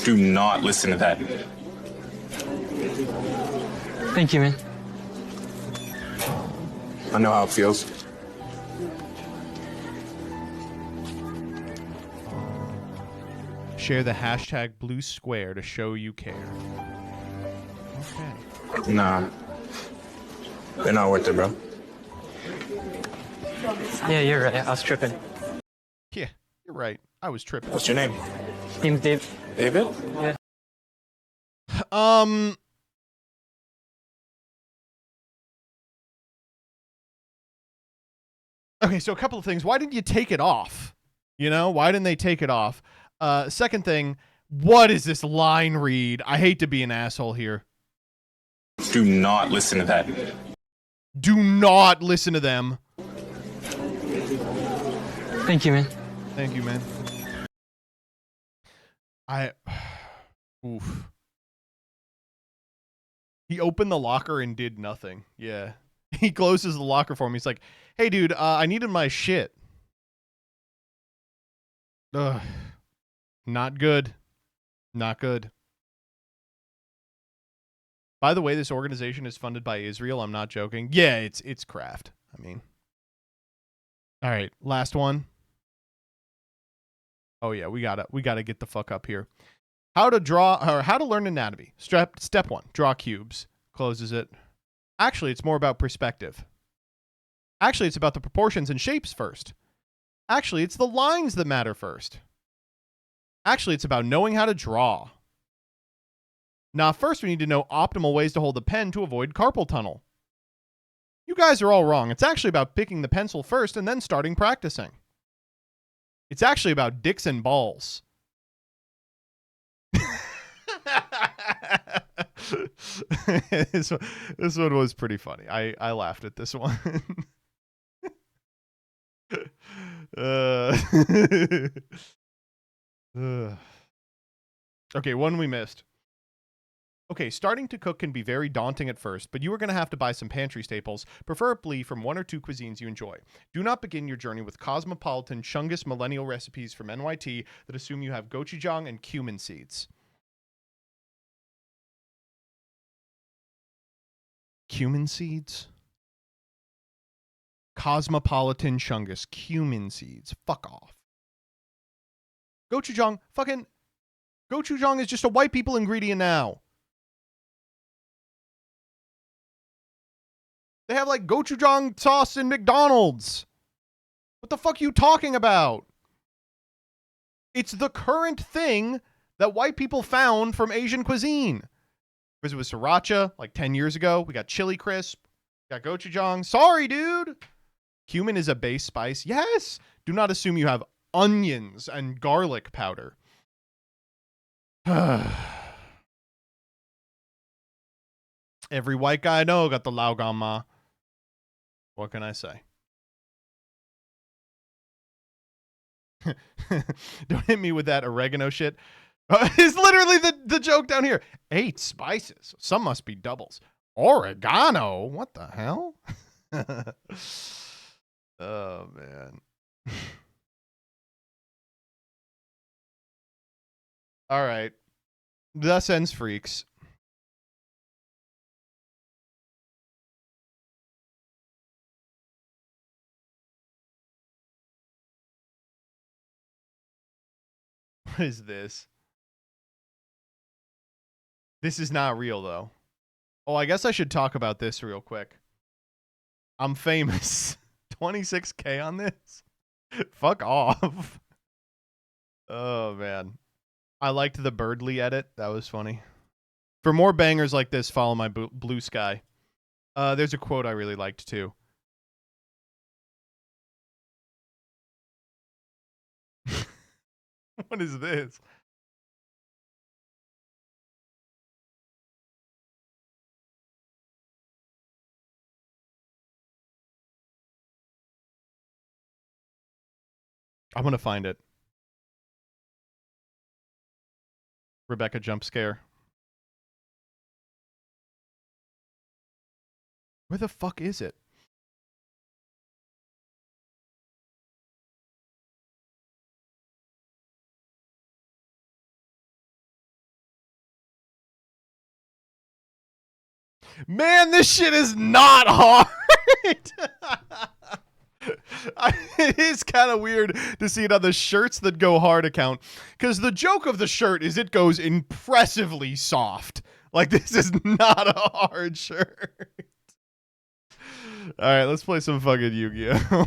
Do not listen to that. Thank you, man. I know how it feels. Share the hashtag blue square to show you care. Okay. Nah. They're not worth it, bro. Yeah, you're right. I was tripping. Yeah, you're right. I was tripping. What's your name? Name's Dave. David? Yeah. Okay, so a couple of things. Why didn't you take it off? You know, why didn't they take it off? Second thing, what is this line read? I hate to be an asshole here. Do not listen to that. Do not listen to them. Thank you, man. Thank you, man. Oof. He opened the locker and did nothing. Yeah. He closes the locker for me. He's like, hey, dude, I needed my shit. Ugh. Not good. Not good. By the way, this organization is funded by Israel. I'm not joking. Yeah, it's craft. I mean. All right, last one. Oh yeah, we gotta get the fuck up here. How to learn anatomy. Step 1, draw cubes. Closes it. Actually, it's more about perspective. Actually, it's about the proportions and shapes first. Actually, it's the lines that matter first. Actually, it's about knowing how to draw. Now, first we need to know optimal ways to hold the pen to avoid carpal tunnel. You guys are all wrong. It's actually about picking the pencil first and then starting practicing. It's actually about dicks and balls. This one was pretty funny. I laughed at this one. Okay, one we missed. Okay, starting to cook can be very daunting at first, but you are going to have to buy some pantry staples, preferably from 1 or 2 cuisines you enjoy. Do not begin your journey with cosmopolitan Chungus millennial recipes from NYT that assume you have gochujang and cumin seeds. Cumin seeds? Cosmopolitan Chungus cumin seeds. Fuck off. Gochujang, fucking gochujang is just a white people ingredient now. They have like gochujang sauce in McDonald's. What the fuck are you talking about? It's the current thing that white people found from Asian cuisine. Because it was sriracha like 10 years ago. We got chili crisp. Got gochujang. Sorry, dude. Cumin is a base spice. Yes. Do not assume you have onions and garlic powder. Every white guy I know got the lao gam ma. What can I say? Don't hit me with that oregano shit. It's literally the joke down here. 8 spices. Some must be doubles. Oregano? What the hell? Oh, man. All right. Thus ends Freax. What is this? This is not real, though. Oh, I guess I should talk about this real quick. I'm famous. 26K on this? Fuck off. Oh, man. I liked the Birdly edit. That was funny. For more bangers like this, follow my Blue Sky. There's a quote I really liked, too. What is this? I'm gonna find it. Rebecca jump scare. Where the fuck is it? Man, this shit is not hard. It is kind of weird to see it on the shirts that go hard account, because the joke of the shirt is it goes impressively soft. Like, this is not a hard shirt. All right, let's play some fucking Yu-Gi-Oh.